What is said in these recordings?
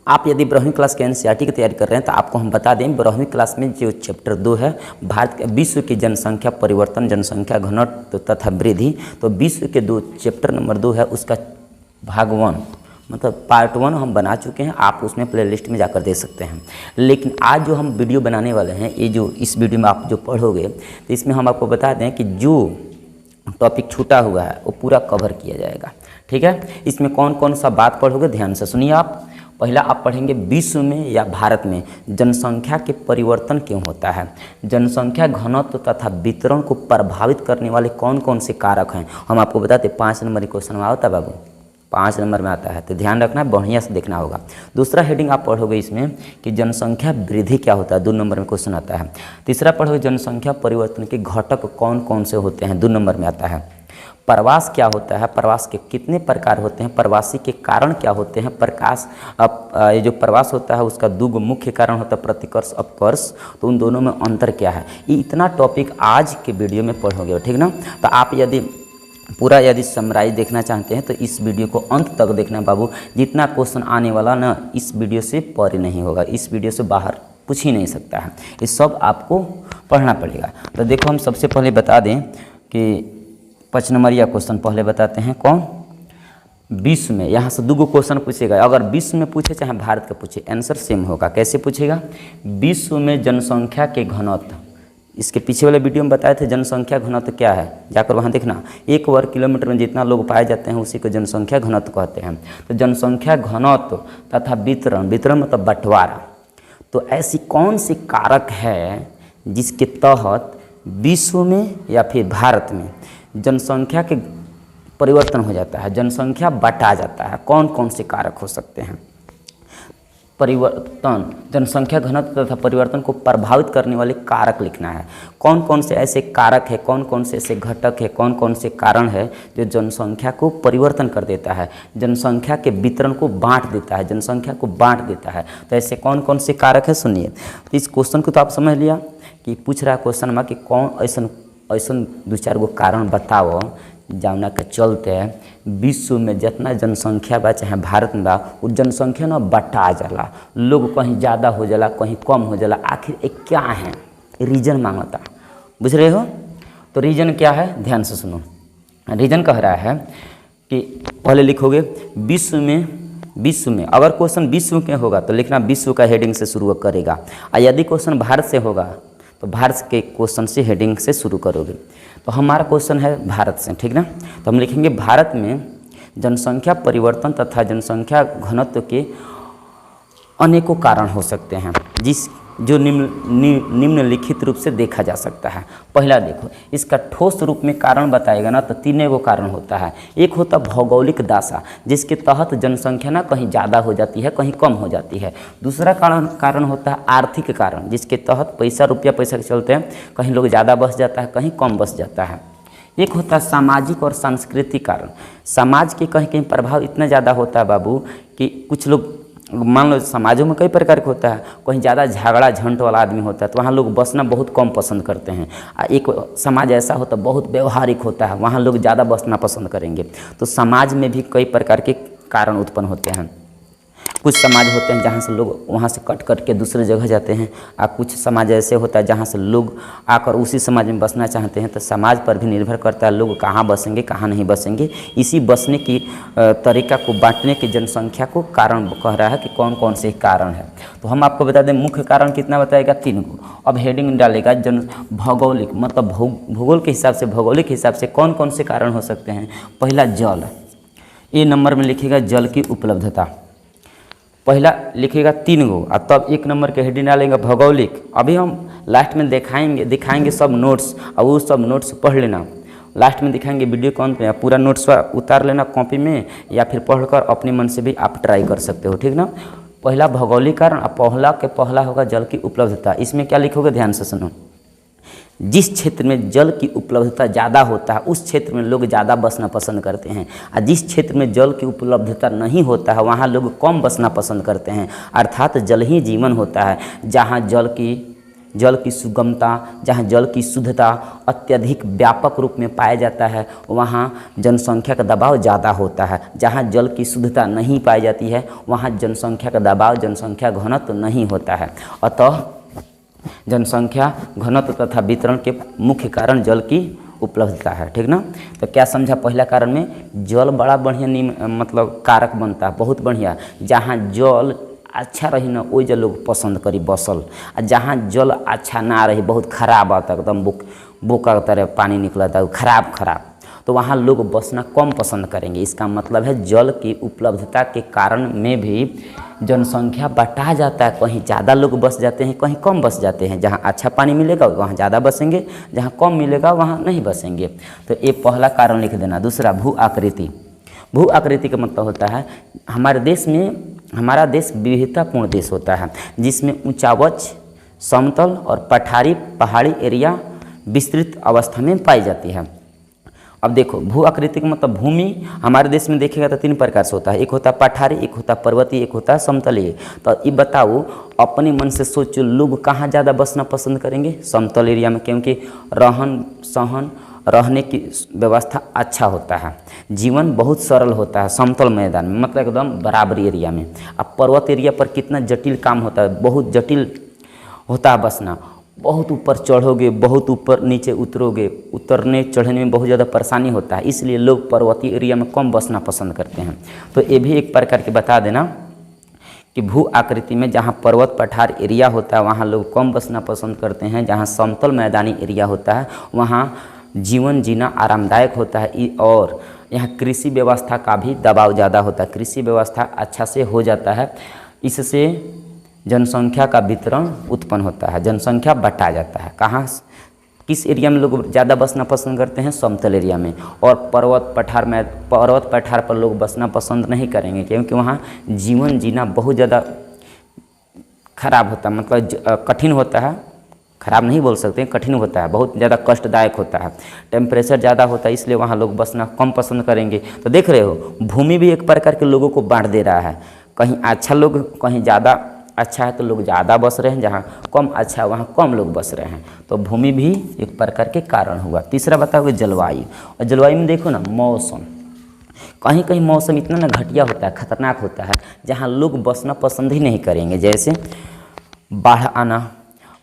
आप यदि 12वीं क्लास के एनसीईआरटी की तैयारी कर रहे हैं तो आपको हम बता दें 12वीं क्लास में जो चैप्टर 2 है विश्व की जनसंख्या परिवर्तन, जनसंख्या घनत्व तथा वृद्धि, तो विश्व के 2 चैप्टर नंबर 2 है, उसका भाग 1 मतलब पार्ट 1 हम बना चुके हैं। आप उसमें प्लेलिस्ट में जाकर देख सकते हैं। लेकिन आज जो हम वीडियो बनाने वाले हैं, ये जो इस वीडियो में आप जो पढ़ोगे तो इसमें हम आपको बता दें कि जो टॉपिक छूटा हुआ है वो पूरा कवर किया जाएगा। ठीक है, इसमें कौन कौन सा बात पढ़ोगे ध्यान से सुनिए आप। पहला आप पढ़ेंगे विश्व में या भारत में जनसंख्या के परिवर्तन क्यों होता है, जनसंख्या घनत्व तथा वितरण को प्रभावित करने वाले कौन कौन से कारक हैं। हम आपको बताते 5 नंबर क्वेश्चन में आता है बाबू, 5 नंबर में आता है, तो ध्यान रखना, बढ़िया से देखना होगा। दूसरा हेडिंग आप पढ़ोगे इसमें कि जनसंख्या वृद्धि क्या होता है, 2 नंबर में क्वेश्चन आता है। तीसरा पढ़ोगे जनसंख्या परिवर्तन के घटक कौन कौन से होते हैं, 2 नंबर में आता है। प्रवास क्या होता है, प्रवास के कितने प्रकार होते हैं, प्रवासी के कारण क्या होते हैं, ये जो प्रवास होता है उसका 2 मुख्य कारण होता है, प्रतिकर्ष अपकर्ष, तो उन दोनों में अंतर क्या है। ये इतना टॉपिक आज के वीडियो में पढ़ोगे, ठीक ना। तो आप यदि समराइज देखना चाहते हैं तो इस वीडियो को अंत तक देखना बाबू। जितना क्वेश्चन आने वाला ना इस वीडियो से परे नहीं होगा, इस वीडियो से बाहर पूछ ही नहीं सकता है, ये सब आपको पढ़ना पड़ेगा। तो देखो हम सबसे पहले बता दें कि 5 नंबरिया क्वेश्चन पहले बताते हैं, कौन, विश्व में। यहाँ से 2 क्वेश्चन पूछेगा, अगर विश्व में पूछे चाहे भारत का पूछे आंसर सेम होगा। कैसे पूछेगा, विश्व में जनसंख्या के घनत्व, इसके पीछे वाले वीडियो में बताए थे जनसंख्या घनत्व क्या है, जाकर वहाँ देखना। 1 वर्ग किलोमीटर में जितना लोग पाए जाते हैं उसी को जनसंख्या घनत्व कहते हैं। तो जनसंख्या घनत्व तथा वितरण, वितरण मतलब बंटवारा, तो ऐसी कौन सी कारक है जिसके तहत विश्व में या फिर भारत में जनसंख्या के परिवर्तन हो जाता है, जनसंख्या बटा जाता है। कौन कौन से कारक हो सकते हैं, परिवर्तन, जनसंख्या घनत्व तथा परिवर्तन को प्रभावित करने वाले कारक लिखना है। कौन कौन से ऐसे कारक है, कौन कौन से ऐसे घटक है, कौन कौन से कारण है जो जनसंख्या को परिवर्तन कर देता है, जनसंख्या के वितरण को बांट देता है, जनसंख्या को बांट देता है। तो ऐसे कौन कौन से कारक है सुनिए। तो इस क्वेश्चन को तो आप समझ लिया कि पूछ रहा है क्वेश्चन में कि कौन ऐसा 2-4 गो कारण बताओ जौना के चलते विश्व में जितना जनसंख्या बा चाहे भारत में बा वो जनसंख्या ना बटा जाला, लोग कहीं ज़्यादा हो जाला कहीं कम हो जाला। आखिर एक क्या है, रीजन मांगता, बुझ रहे हो। तो रीजन क्या है ध्यान से सुनो। रीजन कह रहा है कि पहले लिखोगे विश्व में अगर क्वेश्चन विश्व के होगा तो लिखना विश्व का हेडिंग से शुरू करेगा, और यदि क्वेश्चन भारत से होगा तो भारत के क्वेश्चन से हेडिंग से शुरू करोगे। तो हमारा क्वेश्चन है भारत से, ठीक ना। तो हम लिखेंगे भारत में जनसंख्या परिवर्तन तथा जनसंख्या घनत्व के अनेकों कारण हो सकते हैं जो निम्नलिखित रूप से देखा जा सकता है। पहला देखो, इसका ठोस रूप में कारण बताएगा ना तो 3 गो कारण होता है। एक होता भौगोलिक दशा जिसके तहत जनसंख्या ना कहीं ज़्यादा हो जाती है कहीं कम हो जाती है। दूसरा कारण होता है आर्थिक कारण जिसके तहत पैसा के चलते हैं कहीं लोग ज़्यादा बस जाता है कहीं कम बस जाता है। एक होता है सामाजिक और सांस्कृतिक कारण, समाज के कहीं कहीं प्रभाव इतना ज़्यादा होता है बाबू कि कुछ लोग, मान लो समाजों में कई प्रकार का होता है, कहीं ज़्यादा झगड़ा झंट वाला आदमी होता है तो वहाँ लोग बसना बहुत कम पसंद करते हैं। एक समाज ऐसा होता है बहुत व्यवहारिक होता है, वहाँ लोग ज़्यादा बसना पसंद करेंगे। तो समाज में भी कई प्रकार के कारण उत्पन्न होते हैं। कुछ समाज होते हैं जहाँ से लोग वहाँ से कट के दूसरे जगह जाते हैं, और कुछ समाज ऐसे होता है जहाँ से लोग आकर उसी समाज में बसना चाहते हैं। तो समाज पर भी निर्भर करता है लोग कहाँ बसेंगे कहाँ नहीं बसेंगे। इसी बसने की तरीका को बांटने की जनसंख्या को कारण कह रहा है कि कौन कौन से कारण है। तो हम आपको बता दें मुख्य कारण कितना बताएगा, 3 गो। अब हेडिंग डालेगा भौगोलिक, मतलब भूगोल के हिसाब से, भौगोलिक हिसाब से कौन कौन से कारण हो सकते हैं। पहला जल, ए नंबर में लिखेगा जल की उपलब्धता, पहला लिखेगा 3 गो, और तब 1 नंबर के हेडिंग डालेंगे भौगोलिक। अभी हम लास्ट में दिखाएंगे सब नोट्स, और वो सब नोट्स पढ़ लेना। लास्ट में दिखाएंगे वीडियो कौन पे, पूरा नोट्स उतार लेना कॉपी में, या फिर पढ़कर अपने मन से भी आप ट्राई कर सकते हो, ठीक ना। पहला भौगोलिक कारण, और पहला होगा जल की उपलब्धता। इसमें क्या लिखोगे ध्यान से सुनो। जिस क्षेत्र में जल की उपलब्धता ज़्यादा होता है उस क्षेत्र में लोग ज़्यादा बसना पसंद करते हैं, और जिस क्षेत्र में जल की उपलब्धता नहीं होता है वहाँ लोग कम बसना पसंद करते हैं। अर्थात जल ही जीवन होता है। जहाँ जल की जल की सुगमता, जहाँ जल की शुद्धता अत्यधिक व्यापक रूप में पाया जाता है वहाँ जनसंख्या का दबाव ज़्यादा होता है। जहाँ जल की शुद्धता नहीं पाई जाती है वहाँ जनसंख्या का दबाव, जनसंख्या घनत्व नहीं होता है। अतः जनसंख्या घनत्व तथा वितरण के मुख्य कारण जल की उपलब्धता है। ठीक ना। तो क्या समझा पहला कारण में, जल बड़ा बढ़िया मतलब कारक बनता है, बहुत बढ़िया। जहाँ जल अच्छा रही ना वही जल लोग पसंद करी बसल, आ जहाँ जल अच्छा ना रही बहुत खराब आता एकदम बोका तरह पानी निकलता है खराब, तो वहाँ लोग बसना कम पसंद करेंगे। इसका मतलब है जल की उपलब्धता के कारण में भी जनसंख्या बटा जाता है, कहीं ज़्यादा लोग बस जाते हैं, कहीं कम बस जाते हैं। जहाँ अच्छा पानी मिलेगा वहाँ ज़्यादा बसेंगे, जहाँ कम मिलेगा वहाँ नहीं बसेंगे। तो ये पहला कारण लिख देना। दूसरा, भू आकृति। भू आकृति का मतलब होता है हमारा देश विविधतापूर्ण देश होता है, जिसमें ऊंचावच, समतल और पहाड़ी एरिया विस्तृत अवस्था में पाई जाती है। अब देखो भू आकृति का मतलब भूमि हमारे देश में देखेगा तो 3 प्रकार से होता है, एक होता है पठारी, एक होता है पर्वतीय, एक होता है समतलीय। तो ये बताओ अपने मन से सोचो लोग कहाँ ज़्यादा बसना पसंद करेंगे? समतल एरिया में, क्योंकि रहन सहन रहने की व्यवस्था अच्छा होता है, जीवन बहुत सरल होता है समतल मैदान में, मतलब एकदम बराबरी एरिया में। अब पर्वत एरिया पर कितना जटिल काम होता है, बहुत जटिल होता है बसना। बहुत ऊपर चढ़ोगे, बहुत ऊपर नीचे उतरोगे, उतरने चढ़ने में बहुत ज़्यादा परेशानी होता है, इसलिए लोग पर्वतीय एरिया में कम बसना पसंद करते हैं। तो ये भी एक प्रकार के बता देना कि भू आकृति में जहाँ पर्वत पठार एरिया होता है वहाँ लोग कम बसना पसंद करते हैं, जहाँ समतल मैदानी एरिया होता है वहाँ जीवन जीना आरामदायक होता है। और यहाँ कृषि व्यवस्था का भी दबाव ज़्यादा होता है, कृषि व्यवस्था अच्छा से हो जाता है, इससे जनसंख्या का वितरण उत्पन्न होता है, जनसंख्या बटा जाता है। कहाँ किस एरिया में लोग ज़्यादा बसना पसंद करते हैं? समतल एरिया में। और पर्वत पठार पर लोग बसना पसंद नहीं करेंगे, क्योंकि वहाँ जीवन जीना बहुत ज़्यादा खराब होता है, मतलब कठिन होता है, खराब नहीं बोल सकते, कठिन होता है, बहुत ज़्यादा कष्टदायक होता है, टेम्परेचर ज़्यादा होता है, इसलिए वहाँ लोग बसना कम पसंद करेंगे। तो देख रहे हो भूमि भी एक प्रकार के लोगों को बांट दे रहा है, कहीं अच्छा लोग कहीं ज़्यादा अच्छा है तो लोग ज़्यादा बस रहे हैं, जहाँ कम अच्छा है वहाँ कम लोग बस रहे हैं। तो भूमि भी एक प्रकार के कारण हुआ। तीसरा बताओगे जलवायु। और जलवायु में देखो ना मौसम, कहीं कहीं मौसम इतना ना घटिया होता है, खतरनाक होता है, जहाँ लोग बसना पसंद ही नहीं करेंगे। जैसे बाढ़ आना,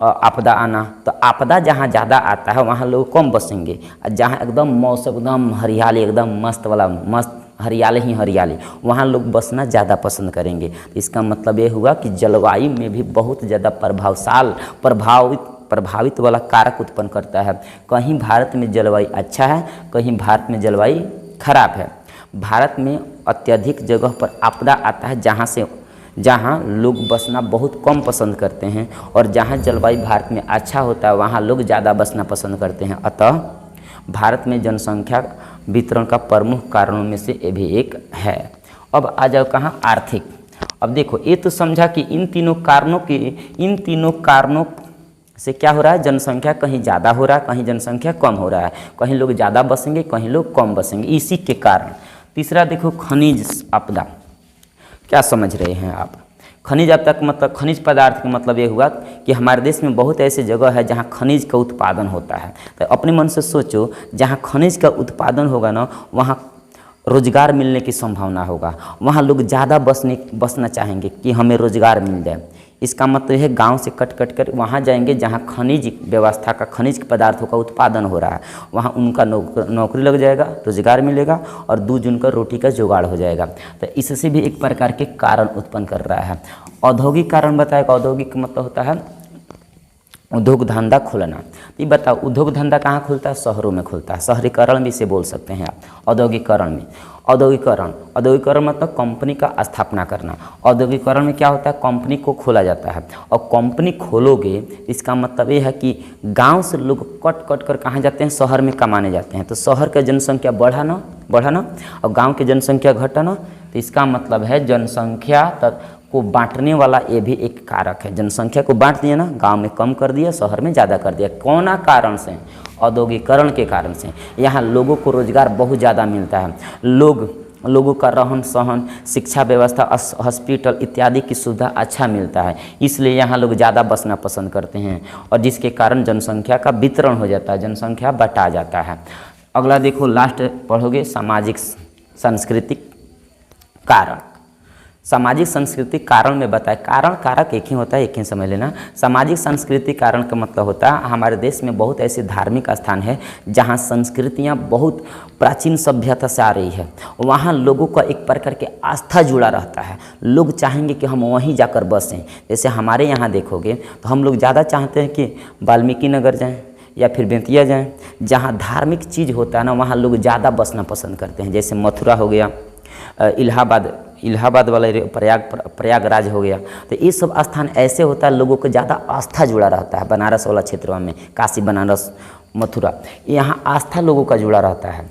आपदा आना। तो आपदा जहाँ ज़्यादा आता है वहाँ लोग कम बसेंगे, और जहाँ एकदम मौसम एकदम हरियाली एकदम मस्त वाला मस्त हरियाली ही हरियाली वहाँ लोग बसना ज़्यादा पसंद करेंगे। तो इसका मतलब ये हुआ कि जलवायु में भी बहुत ज़्यादा प्रभावित वाला कारक उत्पन्न करता है। कहीं भारत में जलवायु अच्छा है, कहीं भारत में जलवायु खराब है। भारत में अत्यधिक जगह पर आपदा आता है जहाँ लोग बसना बहुत कम पसंद करते हैं, और जहाँ जलवायु भारत में अच्छा होता है वहाँ लोग ज़्यादा बसना पसंद करते हैं। अतः भारत में जनसंख्या वितरण का प्रमुख कारणों में से ये भी एक है। अब आ जाओ कहाँ? आर्थिक। अब देखो ये तो समझा कि इन तीनों कारणों से क्या हो रहा है, जनसंख्या कहीं ज़्यादा हो रहा है, कहीं जनसंख्या कम हो रहा है, कहीं लोग ज़्यादा बसेंगे, कहीं लोग कम बसेंगे, इसी के कारण। तीसरा देखो खनिज आपदा। क्या समझ रहे हैं आप? खनिज आपदा का मतलब खनिज पदार्थ का मतलब ये हुआ कि हमारे देश में बहुत ऐसी जगह है जहाँ खनिज का उत्पादन होता है। तो अपने मन से सोचो जहाँ खनिज का उत्पादन होगा ना वहाँ रोजगार मिलने की संभावना होगा, वहाँ लोग ज़्यादा बसना चाहेंगे कि हमें रोजगार मिल जाए। इसका मतलब है गांव से कट कर वहाँ जाएंगे जहाँ खनिज व्यवस्था का खनिज पदार्थों का उत्पादन हो रहा है, वहाँ उनका नौकरी लग जाएगा, रोजगार मिलेगा और दूज उनका रोटी का जुगाड़ हो जाएगा। तो इससे भी एक प्रकार के कारण उत्पन्न कर रहा है। औद्योगिक कारण बताएगा। औद्योगिक मतलब होता है उद्योग धंधा खोलना। ये बताओ उद्योग धंधा कहाँ खुलता है? शहरों में खुलता है, शहरीकरण भी इसे बोल सकते हैं आप। औद्योगिकरण में औद्योगिकरण मतलब कंपनी का स्थापना करना। औद्योगिकरण में क्या होता है? कंपनी को खोला जाता है, और कंपनी खोलोगे इसका मतलब ये है कि गांव से लोग कट कर कहाँ जाते हैं? शहर में कमाने जाते हैं। तो शहर का जनसंख्या बढ़ाना और गांव की जनसंख्या घटाना। तो इसका मतलब है जनसंख्या को बांटने वाला ये भी एक कारक है। जनसंख्या को बांट दिया ना, गांव में कम कर दिया, शहर में ज़्यादा कर दिया। कौन कारण से? औद्योगिकरण के कारण से। यहाँ लोगों को रोजगार बहुत ज़्यादा मिलता है, लोग लोगों का रहन सहन, शिक्षा व्यवस्था, हॉस्पिटल इत्यादि की सुविधा अच्छा मिलता है, इसलिए यहाँ लोग ज़्यादा बसना पसंद करते हैं और जिसके कारण जनसंख्या का वितरण हो जाता है, जनसंख्या बटा जाता है। अगला देखो, लास्ट पढ़ोगे सामाजिक सांस्कृतिक कारण। सामाजिक सांस्कृतिक कारण में बताए, कारण कारक एक ही होता है, एक ही समझ लेना। सामाजिक सांस्कृतिक कारण का मतलब होता है हमारे देश में बहुत ऐसे धार्मिक स्थान है जहाँ संस्कृतियाँ बहुत प्राचीन सभ्यता से आ रही है, वहाँ लोगों का एक प्रकार के आस्था जुड़ा रहता है, लोग चाहेंगे कि हम वहीं जाकर बसें। जैसे हमारे यहाँ देखोगे तो हम लोग ज़्यादा चाहते हैं कि वाल्मीकि नगर जाएँ या फिर बेतिया जाएँ, जहाँ धार्मिक चीज़ होता है ना वहाँ लोग ज़्यादा बसना पसंद करते हैं। जैसे मथुरा हो गया, इलाहाबाद वाला प्रयागराज हो गया, तो ये सब स्थान ऐसे होता है लोगों को ज़्यादा आस्था जुड़ा रहता है। बनारस वाला क्षेत्र में, काशी बनारस मथुरा, यहाँ आस्था लोगों का जुड़ा रहता है,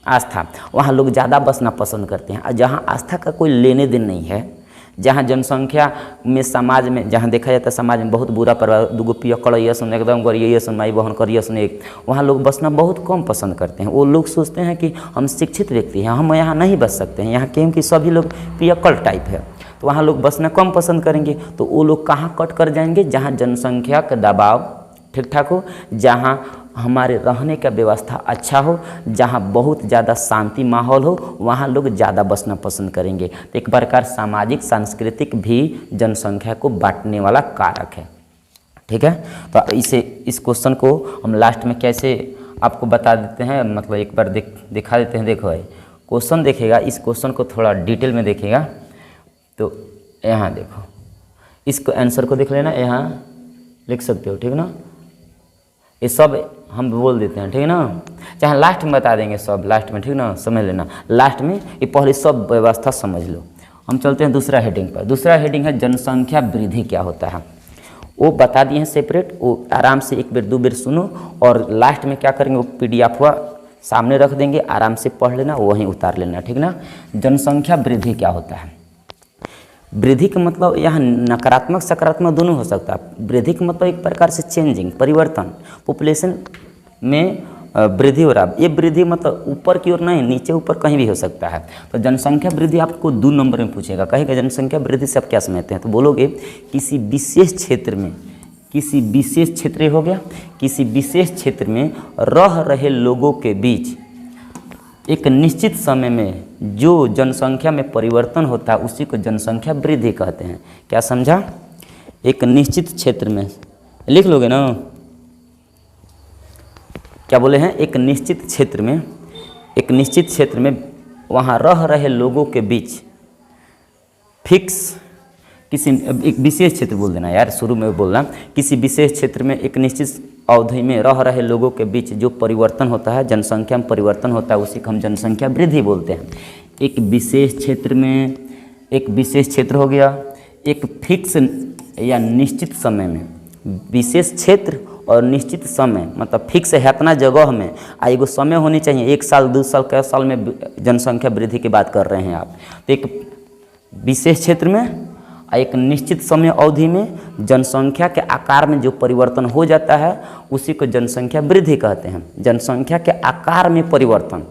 आस्था, वहाँ लोग ज़्यादा बसना पसंद करते हैं। और जहाँ आस्था का कोई लेने देन नहीं है, जहाँ जनसंख्या में समाज में जहाँ देखा जाता है समाज में बहुत बुरा प्रभाव, दूगो पियकड़ सुन एकदम गरिए सुन माई बहन करिए सुन एक, वहाँ लोग बसना बहुत कम पसंद करते हैं। वो लोग सोचते हैं कि हम शिक्षित व्यक्ति हैं, हम यहाँ नहीं बस सकते हैं, यहाँ क्योंकि सभी लोग पियकड़ टाइप है, तो वहाँ लोग बसना कम पसंद करेंगे। तो वो लोग कहाँ कट कर जाएंगे, जहाँ जनसंख्या का दबाव ठीक ठाक हो, जहाँ हमारे रहने का व्यवस्था अच्छा हो, जहाँ बहुत ज़्यादा शांति माहौल हो, वहाँ लोग ज़्यादा बसना पसंद करेंगे। तो एक प्रकार सामाजिक सांस्कृतिक भी जनसंख्या को बांटने वाला कारक है। ठीक है, तो इस क्वेश्चन को हम लास्ट में कैसे आपको बता देते हैं, मतलब एक बार दिखा देते हैं। देखो भाई, क्वेश्चन देखेगा, इस क्वेश्चन को थोड़ा डिटेल में देखेगा तो यहाँ देखो, इसको आंसर को देख लेना, यहाँ लिख सकते हो, ठीक ना। ये सब हम बोल देते हैं, ठीक है ना, चाहे लास्ट में बता देंगे सब लास्ट में, ठीक ना, समझ लेना लास्ट में। ये पहले सब व्यवस्था समझ लो। हम चलते हैं दूसरा हेडिंग पर। दूसरा हेडिंग है जनसंख्या वृद्धि क्या होता है, वो बता दिए हैं सेपरेट, वो आराम से एक बार दो बार सुनो और लास्ट में क्या करेंगे, वो PDF हुआ सामने रख देंगे, आराम से पढ़ लेना, वहीं उतार लेना, ठीक ना। जनसंख्या वृद्धि क्या होता है, वृद्धि का मतलब यहाँ नकारात्मक सकारात्मक दोनों हो सकता है। वृद्धि का मतलब एक प्रकार से चेंजिंग, परिवर्तन, पॉपुलेशन में वृद्धि हो रहा है। ये वृद्धि मतलब ऊपर की ओर नहीं, नीचे ऊपर कहीं भी हो सकता है। तो जनसंख्या वृद्धि आपको 2 नंबर में पूछेगा, कहेगा जनसंख्या वृद्धि से आप क्या समझते हैं, तो बोलोगे किसी विशेष क्षेत्र में, किसी विशेष क्षेत्र हो गया, किसी विशेष क्षेत्र में रह रहे लोगों के बीच एक निश्चित समय में जो जनसंख्या में परिवर्तन होता है उसी को जनसंख्या वृद्धि कहते हैं। क्या समझा, एक निश्चित क्षेत्र में, लिख लोगे ना, क्या बोले हैं, एक निश्चित क्षेत्र में, एक निश्चित क्षेत्र में वहाँ रह रहे लोगों के बीच फिक्स, किसी एक विशेष क्षेत्र बोल देना यार, शुरू में बोलना, किसी विशेष क्षेत्र में एक निश्चित अवधि में रह रहे लोगों के बीच जो परिवर्तन होता है, जनसंख्या में परिवर्तन होता है, उसी को हम जनसंख्या वृद्धि बोलते हैं। एक विशेष क्षेत्र में, एक विशेष क्षेत्र हो गया, एक फिक्स या निश्चित समय में, विशेष क्षेत्र और निश्चित समय मतलब फिक्स है इतना जगह में, एगो समय होनी चाहिए, 1 साल 2 साल कई साल में जनसंख्या वृद्धि की बात कर रहे हैं आप। तो एक विशेष क्षेत्र में एक निश्चित समय अवधि में जनसंख्या के आकार में जो परिवर्तन हो जाता है उसी को जनसंख्या वृद्धि कहते हैं। जनसंख्या के आकार में परिवर्तन,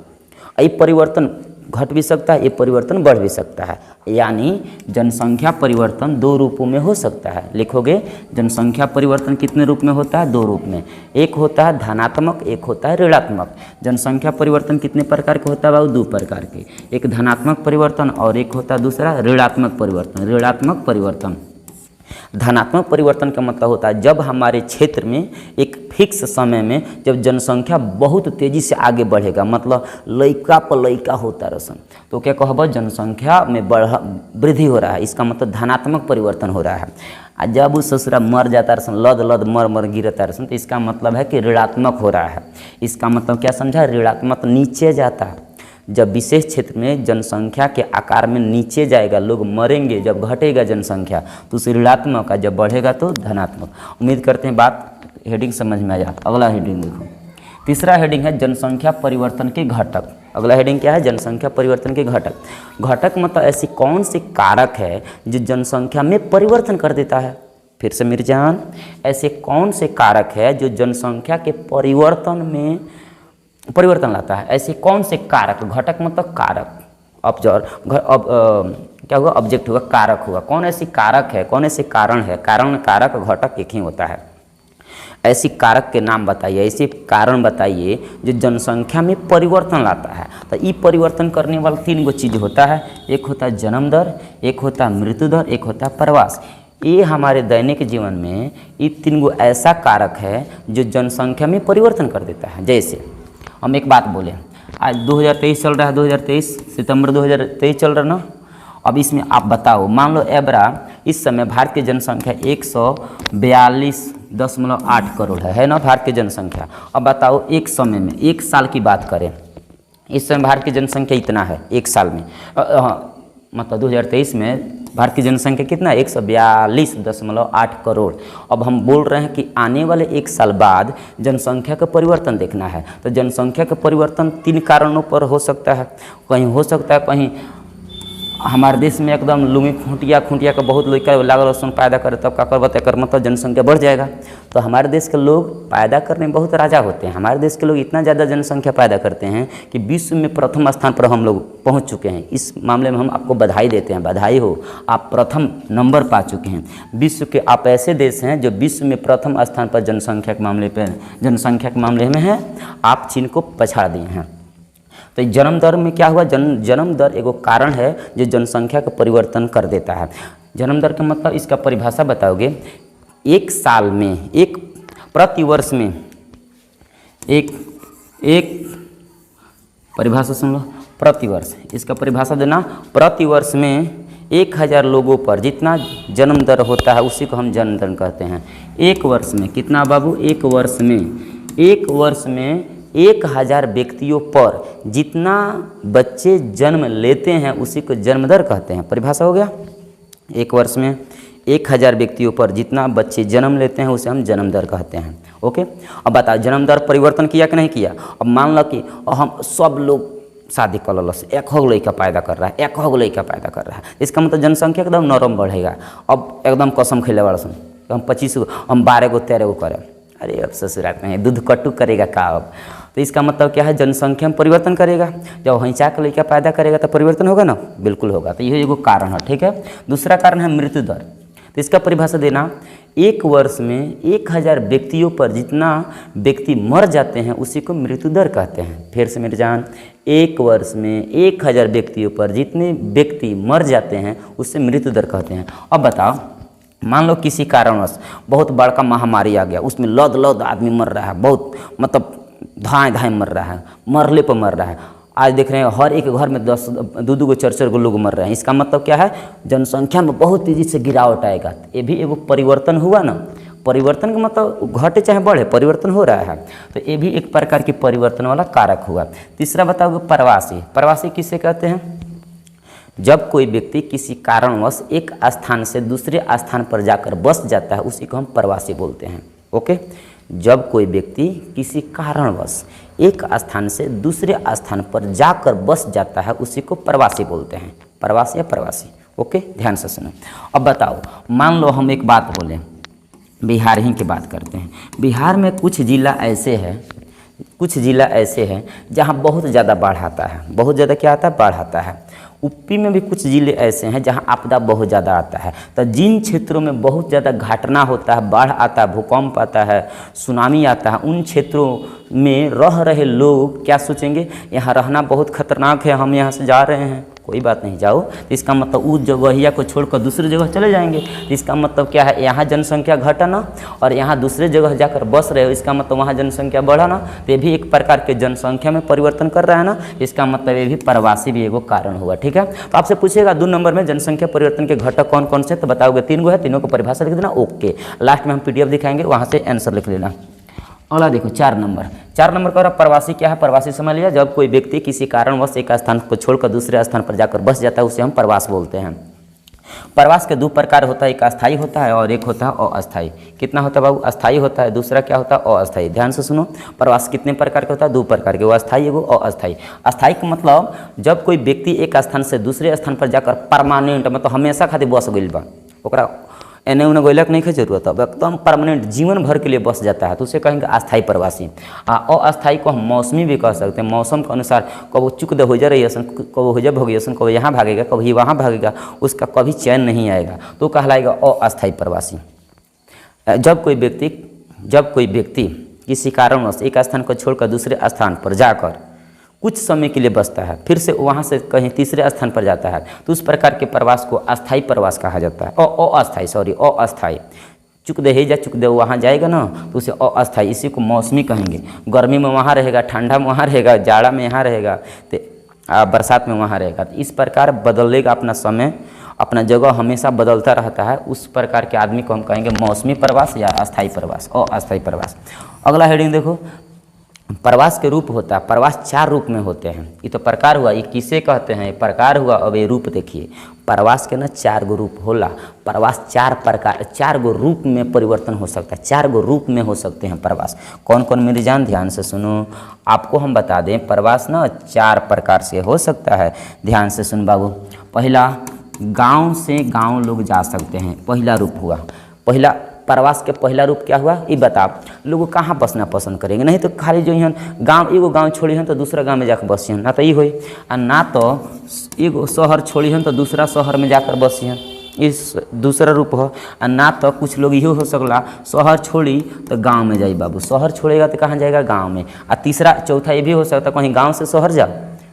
ये परिवर्तन घट भी सकता है, ये परिवर्तन बढ़ भी सकता है, यानी जनसंख्या परिवर्तन 2 रूपों में हो सकता है। लिखोगे जनसंख्या परिवर्तन कितने रूप में होता है, 2 रूप में, एक होता है धनात्मक, एक होता है ऋणात्मक। जनसंख्या परिवर्तन कितने प्रकार के होता है बाबू, 2 प्रकार के, एक धनात्मक परिवर्तन और एक होता है दूसरा ऋणात्मक परिवर्तन। ऋणात्मक परिवर्तन, धनात्मक परिवर्तन का मतलब होता है जब हमारे क्षेत्र में एक फिक्स समय में जब जनसंख्या बहुत तेज़ी से आगे बढ़ेगा, मतलब लइका पर लइका होता रसन, तो क्या कहब, जनसंख्या में वृद्धि हो रहा है, इसका मतलब धनात्मक परिवर्तन हो रहा है। आ जब उस ससुरा मर जाता रसन, लद लद मर गिरता रसन, तो इसका मतलब है कि ऋणात्मक हो रहा है। इसका मतलब क्या समझा, ऋणात्मक नीचे जाता है। जब विशेष क्षेत्र में जनसंख्या के आकार में नीचे जाएगा, लोग मरेंगे, जब घटेगा जनसंख्या तो उसे ऋणात्मक, जब बढ़ेगा तो धनात्मक। उम्मीद करते हैं बात हेडिंग समझ में आ जाए। अगला हेडिंग देखो, तीसरा हेडिंग है जनसंख्या परिवर्तन के घटक। अगला हेडिंग क्या है, जनसंख्या परिवर्तन के घटक। घटक मतलब ऐसी कौन सी कारक है जो जनसंख्या में परिवर्तन कर देता है। फिर से मेरी जान, ऐसे कौन से कारक है जो जनसंख्या के परिवर्तन में परिवर्तन लाता है, ऐसे कौन से कारक, घटक मतलब कारक, ऑब्जर्व अब क्या हुआ, ऑब्जेक्ट हुआ, कारक हुआ। कौन ऐसी कारक है, कौन ऐसे कारण है? कारण, कारक, घटक एक ही होता है। ऐसी कारक के नाम बताइए, ऐसे कारण बताइए जो जनसंख्या में परिवर्तन लाता है। तो ये परिवर्तन करने वाला 3 गो चीज़ होता है। एक होता है जन्म दर, एक होता है मृत्यु दर, एक होता है प्रवास। ये हमारे दैनिक जीवन में ये 3 गो ऐसा कारक है जो जनसंख्या में परिवर्तन कर देता है। जैसे हम एक बात बोले, आज 2023 चल रहा है, 2023 सितंबर 2023 चल रहा ना। अब इसमें आप बताओ, मान लो एबरा इस समय भारत की जनसंख्या 142.8 करोड़ है ना भारत की जनसंख्या। अब बताओ एक समय में, एक साल की बात करें, इस समय भारत की जनसंख्या इतना है एक साल में, मतलब 2023 में भारत की जनसंख्या कितना है? 142.8 करोड़। अब हम बोल रहे हैं कि आने वाले एक साल बाद जनसंख्या का परिवर्तन देखना है। तो जनसंख्या का परिवर्तन 3 कारणों पर हो सकता है। कहीं हो सकता है, कहीं हमारे देश में एकदम लुंगी खूंटिया का बहुत लड़का लागल लहसुन पैदा करे, तब का करब तक मतलब जनसंख्या बढ़ जाएगा। तो हमारे देश के लोग पैदा करने में बहुत राजा होते हैं। हमारे देश के लोग इतना ज़्यादा जनसंख्या पैदा करते हैं कि विश्व में प्रथम स्थान पर हम लोग पहुंच चुके हैं। इस मामले में हम आपको बधाई देते हैं, बधाई हो, आप प्रथम नंबर पा चुके हैं। विश्व के आप ऐसे देश हैं जो विश्व में प्रथम स्थान पर जनसंख्या के मामले में हैं। आप चीन को पछाड़ दिए हैं। तो जन्म दर में क्या हुआ? जन्म दर एगो कारण है जो जनसंख्या का परिवर्तन कर देता है। जन्म दर का मतलब, इसका परिभाषा बताओगे, एक साल में, एक प्रतिवर्ष में, एक परिभाषा सुन लो, प्रतिवर्ष, इसका परिभाषा देना, प्रतिवर्ष में 1000 लोगों पर जितना जन्म दर होता है उसी को हम जन्म दर कहते हैं। एक वर्ष में कितना बाबू? एक वर्ष में 1000 व्यक्तियों पर जितना बच्चे जन्म लेते हैं उसी को जन्म दर कहते हैं। परिभाषा हो गया। एक वर्ष में 1000 व्यक्तियों पर जितना बच्चे जन्म लेते हैं उसे हम जन्म दर कहते हैं। ओके, अब बताओ जन्म दर परिवर्तन किया कि नहीं किया? अब मान लो कि हम सब लोग शादी कर लो, एक हो लड़का पैदा कर रहा है, इसका मतलब जनसंख्या एकदम नरम बढ़ेगा। अब एकदम कसम खिले वाला सुन, हम 25 गो, हम 12 गो 13 गो करें, अरे अब ससुराल में दूध कट्टू करेगा का? अब तो इसका मतलब क्या है? जनसंख्या में परिवर्तन करेगा। जब हैंचा का लड़का पैदा करेगा तो परिवर्तन होगा ना, बिल्कुल होगा। तो यह एगो कारण है, ठीक है। दूसरा कारण है मृत्यु दर। तो इसका परिभाषा देना, एक वर्ष में 1000 व्यक्तियों पर जितना व्यक्ति मर जाते हैं उसी को मृत्यु दर कहते हैं। फिर से मेरी जान, एक वर्ष में 1000 व्यक्तियों पर जितने व्यक्ति मर जाते हैं उससे मृत्यु दर कहते हैं। अब बताओ, मान लो किसी कारणवश बहुत बड़का महामारी आ गया, उसमें लद आदमी मर रहा है, बहुत मतलब धाएँ मर रहा है, मरले पर मर रहा है। आज देख रहे हैं हर एक घर में 10 2 गो 4 गो लोग मर रहे हैं। इसका मतलब क्या है? जनसंख्या में बहुत तेज़ी से गिरावट आएगा। ये भी एगो परिवर्तन हुआ ना। परिवर्तन का मतलब घटे चाहे बढ़े, परिवर्तन हो रहा है। तो ये भी एक प्रकार की परिवर्तन वाला कारक हुआ। तीसरा बताओगे प्रवासी। प्रवासी किसे कहते हैं? जब कोई व्यक्ति किसी कारणवश एक स्थान से दूसरे स्थान पर जाकर बस जाता है उसी को हम प्रवासी बोलते हैं। ओके, जब कोई व्यक्ति किसी कारणवश एक स्थान से दूसरे स्थान पर जाकर बस जाता है उसी को प्रवासी बोलते हैं। प्रवासी या प्रवासी। ओके, ध्यान से सुनो। अब बताओ, मान लो हम एक बात बोलें, बिहार ही की बात करते हैं। बिहार में कुछ जिला ऐसे हैं जहाँ बहुत ज़्यादा बाढ़ आता है। बहुत ज़्यादा क्या आता है? बाढ़ आता है। यूपी में भी कुछ जिले ऐसे हैं जहां आपदा बहुत ज़्यादा आता है। तो जिन क्षेत्रों में बहुत ज़्यादा घटना होता है, बाढ़ आता है, भूकंप आता है, सुनामी आता है, उन क्षेत्रों में रह रहे लोग क्या सोचेंगे? यहाँ रहना बहुत खतरनाक है, हम यहाँ से जा रहे हैं। कोई बात नहीं, जाओ। तो इसका मतलब उस जगहिया को छोड़कर दूसरी जगह चले जाएंगे। तो इसका मतलब क्या है? यहाँ जनसंख्या घटा ना, और यहाँ दूसरे जगह जाकर बस रहे हो, इसका मतलब वहाँ जनसंख्या बढ़ा ना। तो ये भी एक प्रकार के जनसंख्या में परिवर्तन कर रहा है ना। इसका मतलब ये भी प्रवासी भी एगो कारण हुआ। ठीक है, तो आपसे पूछेगा 2 नंबर में जनसंख्या परिवर्तन के घटक कौन कौन से? तो बताओगे 3 गो है, तीनों को परिभाषा लिख देना। ओके, लास्ट में हम PDF दिखाएंगे, वहाँ से आंसर लिख लेना। अगला देखो 4 नंबर का प्रवासी क्या है? प्रवासी समझ लिया, जब कोई व्यक्ति किसी कारणवश एक स्थान को छोड़कर दूसरे स्थान पर जाकर बस जाता है उसे हम प्रवास बोलते हैं। प्रवास के 2 प्रकार होता है, एक अस्थायी होता है और एक होता है अस्थायी। कितना होता है बाबू? अस्थायी होता है, दूसरा क्या होता है? अस्थायी। ध्यान से सुनो, प्रवास कितने प्रकार का होता है? 2 प्रकार के, वो अस्थायी एगो अस्थायी। अस्थायी का मतलब जब कोई व्यक्ति एक स्थान से दूसरे स्थान पर जाकर परमानेंट मतलब हमेशा खातिर बस गइल बा, ओकरा एने उन्हें गोलक नहीं की जरूरत, अब एकदम परमानेंट जीवन भर के लिए बस जाता है तो उसे कहेंगे अस्थायी प्रवासी। अस्थायी को हम मौसमी भी कह सकते हैं, मौसम के अनुसार कब चुक दे हो जा रही है, कब हो जा भोगी, कब यहाँ भागेगा, कभी वहाँ भागेगा, उसका कभी चैन नहीं आएगा, तो कहलाएगा अस्थायी प्रवासी। जब कोई व्यक्ति किसी कारणवश एक स्थान को छोड़कर दूसरे स्थान पर जाकर कुछ समय के लिए बसता है, फिर से वहाँ से कहीं तीसरे स्थान पर जाता है, तो उस प्रकार के प्रवास को अस्थायी प्रवास कहा जाता है। अस्थायी चुक दे वहाँ जाएगा ना तो उसे अस्थायी, इसी को मौसमी कहेंगे। गर्मी में वहाँ रहेगा, ठंडा में वहाँ रहेगा, जाड़ा में यहाँ रहेगा, तो बरसात में वहाँ रहेगा। तो इस प्रकार बदलेगा अपना समय, अपना जगह हमेशा बदलता रहता है, उस प्रकार के आदमी को हम कहेंगे मौसमी प्रवास या अस्थायी प्रवास, अस्थायी प्रवास। अगला हेडिंग देखो, प्रवास के रूप होता है। प्रवास 4 रूप में होते हैं। ये तो प्रकार हुआ, ये किसे कहते हैं, प्रकार हुआ। अब ये रूप देखिए, प्रवास के ना 4 गो रूप होला। प्रवास 4 प्रकार, 4 गो रूप में परिवर्तन हो सकता है, 4 गो रूप में हो सकते हैं प्रवास। कौन कौन मेरी जान, ध्यान से सुनो। आपको हम बता दें, प्रवास ना 4 प्रकार से हो सकता है, ध्यान से सुन बाबू। पहला, गांव से गांव लोग जा सकते हैं, पहला रूप हुआ। पहला प्रवास के पहला रूप क्या हुआ, ये बता। लोग कहाँ बसना पसंद करेंगे, नहीं तो खाली जो यहाँ गाँव, एगो गाँव छोड़ी हन तो दूसरा गाँव में जाकर बसी हन, ना तो ये होई, और ना तो एगो शहर छोड़ी हन तो दूसरा शहर में जाकर बसी हन, इस दूसरा रूप हो। और ना तो कुछ लोग ये हो सकला, शहर छोड़ी तो गांव में जाई बाबू, शहर छोड़ेगा तो कहाँ जाएगा, गांव में। और तीसरा चौथा ये भी हो सकता है, कहीं गांव से शहर जाओ,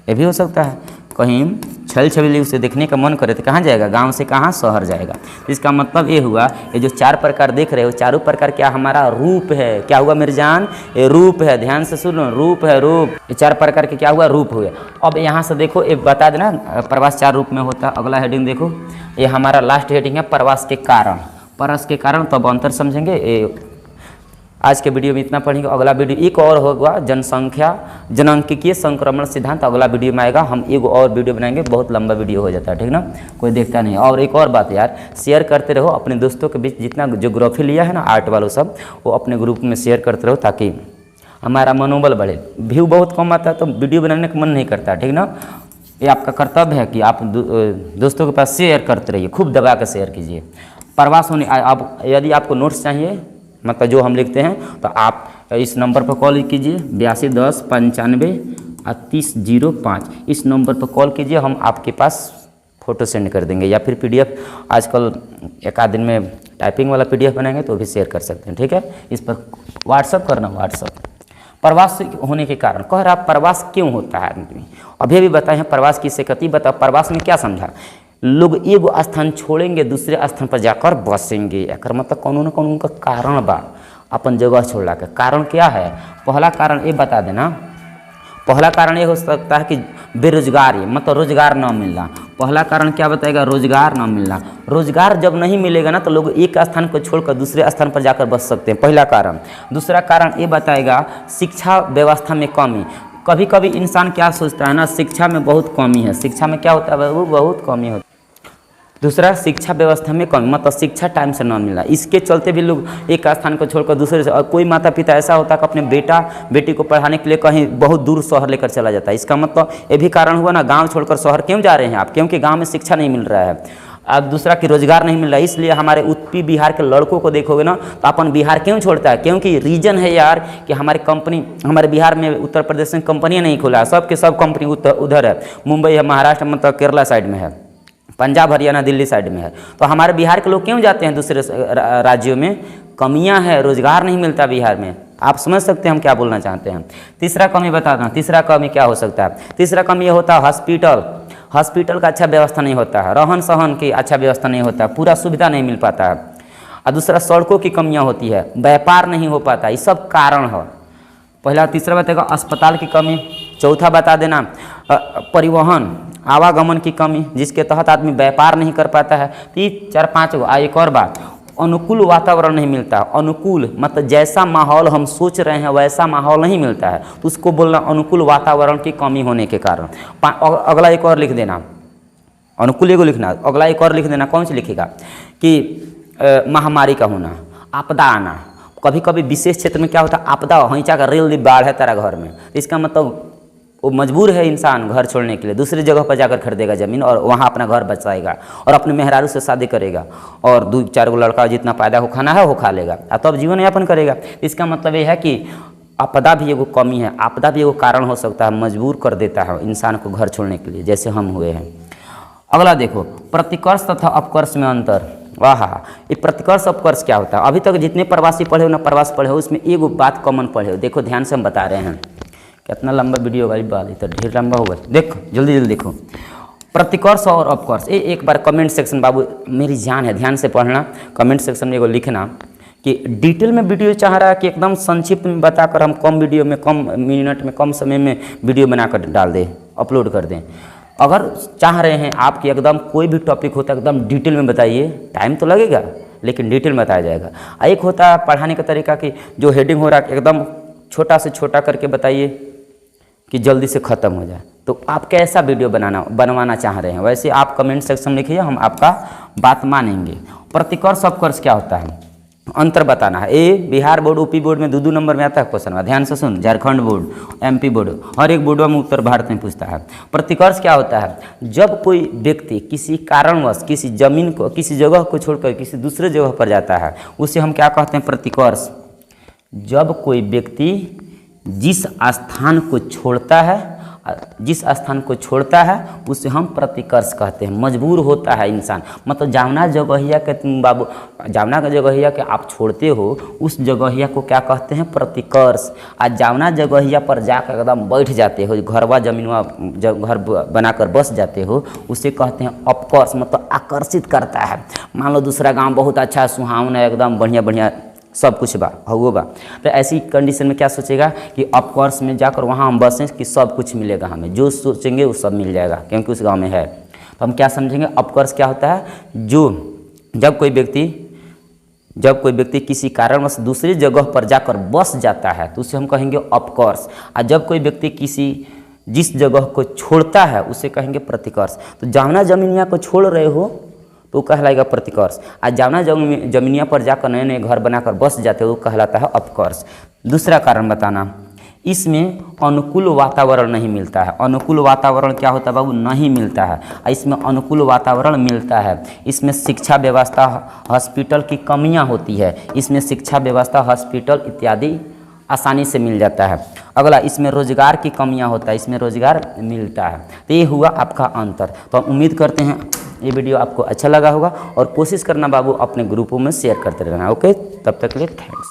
ये भी हो सकता है। कहीं छल छबीली उसे देखने का मन करे तो कहाँ जाएगा, गांव से कहाँ शहर जाएगा। इसका मतलब ये हुआ, ये जो 4 प्रकार देख रहे हो, चारों प्रकार क्या हमारा रूप है। क्या हुआ मेरे जान, ये रूप है, ध्यान से सुनो, रूप है, रूप। ये 4 प्रकार के क्या हुआ, रूप हुए। अब यहाँ से देखो, ये बता देना प्रवास 4 रूप में होता है। अगला हेडिंग देखो, ये हमारा लास्ट हेडिंग है, प्रवास के कारण। प्रवास के कारण तब अंतर समझेंगे। आज के वीडियो में इतना पढ़ेंगे। अगला वीडियो एक और होगा, जनसंख्या जनांकिकीय संक्रमण सिद्धांत, अगला वीडियो में आएगा। हम एक और वीडियो बनाएंगे, बहुत लंबा वीडियो हो जाता है, ठीक ना, कोई देखता नहीं। और एक और बात यार, शेयर करते रहो अपने दोस्तों के बीच, जितना ज्योग्राफी लिया है ना आर्ट वालों सब, वो अपने ग्रुप में शेयर करते रहो ताकि हमारा मनोबल बढ़े। व्यू बहुत कम आता है तो वीडियो बनाने का मन नहीं करता, ठीक ना। ये आपका कर्तव्य है कि आप दोस्तों के पास शेयर करते रहिए, खूब दबा कर शेयर कीजिए। प्रवास होने आप, यदि आपको नोट्स चाहिए, मतलब जो हम लिखते हैं, तो आप इस नंबर पर कॉल कीजिए, 82 10 95 30 05। इस नंबर पर कॉल कीजिए, हम आपके पास फ़ोटो सेंड कर देंगे, या फिर PDF आजकल एक आध दिन में टाइपिंग वाला PDF बनाएंगे तो भी शेयर कर सकते हैं, ठीक है। इस पर व्हाट्सअप करना, व्हाट्सअप। प्रवास होने के कारण कह रहा, प्रवास क्यों होता है आदमी, अभी बताए हैं प्रवास किसे कहती, बता प्रवास में क्या समझा। लोग एगो स्थान छोड़ेंगे, दूसरे स्थान पर जाकर बसेंगे, एक मतलब कौन ना कौन उनका कारण बा, अपन जगह छोड़ला के कारण क्या है। पहला कारण ये बता देना, पहला कारण ये हो सकता है कि बेरोजगारी, मतलब रोजगार ना मिलना। पहला कारण क्या बताएगा, रोजगार ना मिलना। रोजगार जब नहीं मिलेगा ना तो लोग एक स्थान को छोड़कर दूसरे स्थान पर जाकर बस सकते हैं, पहला कारण। दूसरा कारण ये बताएगा, शिक्षा व्यवस्था में कमी। कभी कभी इंसान क्या सोचता है ना, शिक्षा में बहुत कमी है, शिक्षा में क्या होता है, वो बहुत कमी होती है। दूसरा, शिक्षा व्यवस्था में कमी, मतलब शिक्षा टाइम से ना मिला, इसके चलते भी लोग एक स्थान को छोड़कर दूसरे से। और कोई माता पिता ऐसा होता है कि अपने बेटा बेटी को पढ़ाने के लिए कहीं बहुत दूर शहर लेकर चला जाता है। इसका मतलब ये भी कारण हुआ ना, गांव छोड़कर शहर क्यों जा रहे हैं आप, क्योंकि गांव में शिक्षा नहीं मिल रहा है। अब दूसरा कि रोजगार नहीं मिल रहा है, इसलिए हमारे उत्पी बिहार के लड़कों को देखोगे ना तो अपन बिहार क्यों छोड़ता है, क्योंकि रीजन है यार कि हमारी कंपनी, हमारे बिहार में उत्तर प्रदेश में कंपनियाँ नहीं खुला है, सब के सब कंपनी उधर है, मुंबई है, महाराष्ट्र मतलब केरला साइड में है, पंजाब हरियाणा दिल्ली साइड में है। तो हमारे बिहार के लोग क्यों जाते हैं दूसरे राज्यों में, कमियां है, रोजगार नहीं मिलता बिहार में। आप समझ सकते हैं हम क्या बोलना चाहते हैं। तीसरा कमी बताना, तीसरा कमी क्या हो सकता है। तीसरा कमी ये होता है हॉस्पिटल, हॉस्पिटल का अच्छा व्यवस्था नहीं होता है, रहन सहन की अच्छा व्यवस्था नहीं होता है, पूरा सुविधा नहीं मिल पाता है। और दूसरा सड़कों की कमियाँ होती है, व्यापार नहीं हो पाता, ये सब कारण है। पहला, तीसरा बताएगा अस्पताल की कमी। चौथा बता देना परिवहन, आवागमन की कमी, जिसके तहत आदमी व्यापार नहीं कर पाता है। तो ये 4-5 गो। एक और बात, अनुकूल वातावरण नहीं मिलता। अनुकूल मतलब जैसा माहौल हम सोच रहे हैं वैसा माहौल नहीं मिलता है, तो उसको बोलना अनुकूल वातावरण की कमी होने के कारण। अगला एक और लिख देना, अनुकूल एगो लिखना, अगला एक और लिख देना। कौन सी लिखेगा कि महामारी का होना, आपदा आना। कभी कभी विशेष क्षेत्र में क्या होता है, आपदा हैंचा का रेल बाढ़ है तेरा घर में, इसका मतलब वो मजबूर है इंसान घर छोड़ने के लिए, दूसरी जगह पर जाकर खरीदेगा ज़मीन और वहाँ अपना घर बसाएगा और अपने मेहरारू से शादी करेगा और 2-4 गो लड़का जितना पैदा हो खाना है वो खा लेगा और तब जीवन यापन करेगा। इसका मतलब ये है कि आपदा भी एगो कमी है, आपदा भी एगो कारण हो सकता है, मजबूर कर देता है इंसान को घर छोड़ने के लिए, जैसे हम हुए हैं। अगला देखो, प्रतिकर्ष तथा अपकर्ष में अंतर। वाह, ये प्रतिकर्ष अपकर्ष क्या होता है? अभी तक जितने प्रवासी पढ़े हो ना प्रवास पढ़े हो, उसमें एगो बात कॉमन पढ़े हो। देखो ध्यान से हम बता रहे हैं। कितना लंबा वीडियो भाई, बाल तो ढेर लंबा होगा। देखो जल्दी जल्दी देखो, प्रतिकर्ष और अपकर्ष। ये एक बार कमेंट सेक्शन, बाबू मेरी जान है, ध्यान से पढ़ना, कमेंट सेक्शन में एगो लिखना कि डिटेल में वीडियो चाह रहा है कि एकदम संक्षिप्त में बताकर हम कम वीडियो में, कम मिनट में, कम समय में वीडियो बनाकर डाल दें, अपलोड कर दें। अगर चाह रहे हैं आप कि एकदम कोई भी टॉपिक होता है एकदम डिटेल में बताइए, टाइम तो लगेगा लेकिन डिटेल में बताया जाएगा। एक होता है पढ़ाने का तरीका कि जो हेडिंग हो रहा है एकदम छोटा से छोटा करके बताइए कि जल्दी से ख़त्म हो जाए। तो आप कैसा वीडियो बनवाना चाह रहे हैं, वैसे आप कमेंट सेक्शन में लिखिए, हम आपका बात मानेंगे। प्रतिकर्ष अपकर्ष क्या होता है, अंतर बताना है। ए बिहार बोर्ड, यूपी बोर्ड में 2-2 नंबर में आता है क्वेश्चन में, ध्यान से सुन। झारखंड बोर्ड, एमपी बोर्ड, हर एक बोर्डों में उत्तर भारत में पूछता है। प्रतिकर्ष क्या होता है, जब कोई व्यक्ति किसी कारणवश किसी जमीन को, किसी जगह को छोड़कर किसी दूसरे जगह पर जाता है, उसे हम क्या कहते हैं, प्रतिकर्ष। जब कोई व्यक्ति जिस स्थान को छोड़ता है, उसे हम प्रतिकर्ष कहते हैं। मजबूर होता है इंसान, मतलब जावना जगहिया के तुम बाबू, जावना जगहिया के आप छोड़ते हो, उस जगहिया को क्या कहते हैं, प्रतिकर्ष। आज जावना जगहिया पर जाकर एकदम बैठ जाते हो, घरवा जमीनवा घर बनाकर बस जाते हो, उसे कहते हैं अपकर्ष, मतलब आकर्षित करता है। मान लो दूसरा गाँव बहुत अच्छा सुहावना है, एकदम बढ़िया बढ़िया सब कुछ बा हो बा, तो ऐसी कंडीशन में क्या सोचेगा कि अपकर्ष में जाकर वहाँ हम बसें कि सब कुछ मिलेगा, हमें जो सोचेंगे वो सब मिल जाएगा क्योंकि उस गांव में है। तो हम क्या समझेंगे, अपकर्ष क्या होता है, जब कोई व्यक्ति किसी कारणवश दूसरी जगह पर जाकर बस जाता है तो उसे हम कहेंगे अपकर्ष। और जब कोई व्यक्ति जिस जगह को छोड़ता है उसे कहेंगे प्रतिकर्ष। तो जावना जमीनिया को छोड़ रहे हो तो कहलाएगा प्रतिकर्ष। आज जावना जमीनिया पर जाकर नए नए घर बनाकर बस जाते हो, कहलाता है अपकर्ष। दूसरा कारण बताना, इसमें अनुकूल वातावरण नहीं मिलता है। अनुकूल वातावरण क्या होता है बाबू, नहीं मिलता है। इसमें अनुकूल वातावरण मिलता है, इसमें शिक्षा व्यवस्था, हॉस्पिटल की कमियां होती है, इसमें शिक्षा व्यवस्था, हॉस्पिटल इत्यादि आसानी से मिल जाता है। अगला, इसमें रोजगार की कमियां होता है, इसमें रोजगार मिलता है। तो ये हुआ आपका अंतर। तो हम उम्मीद करते हैं ये वीडियो आपको अच्छा लगा होगा और कोशिश करना बाबू अपने ग्रुपों में शेयर करते रहना। ओके, तब तक के लिए थैंक्स।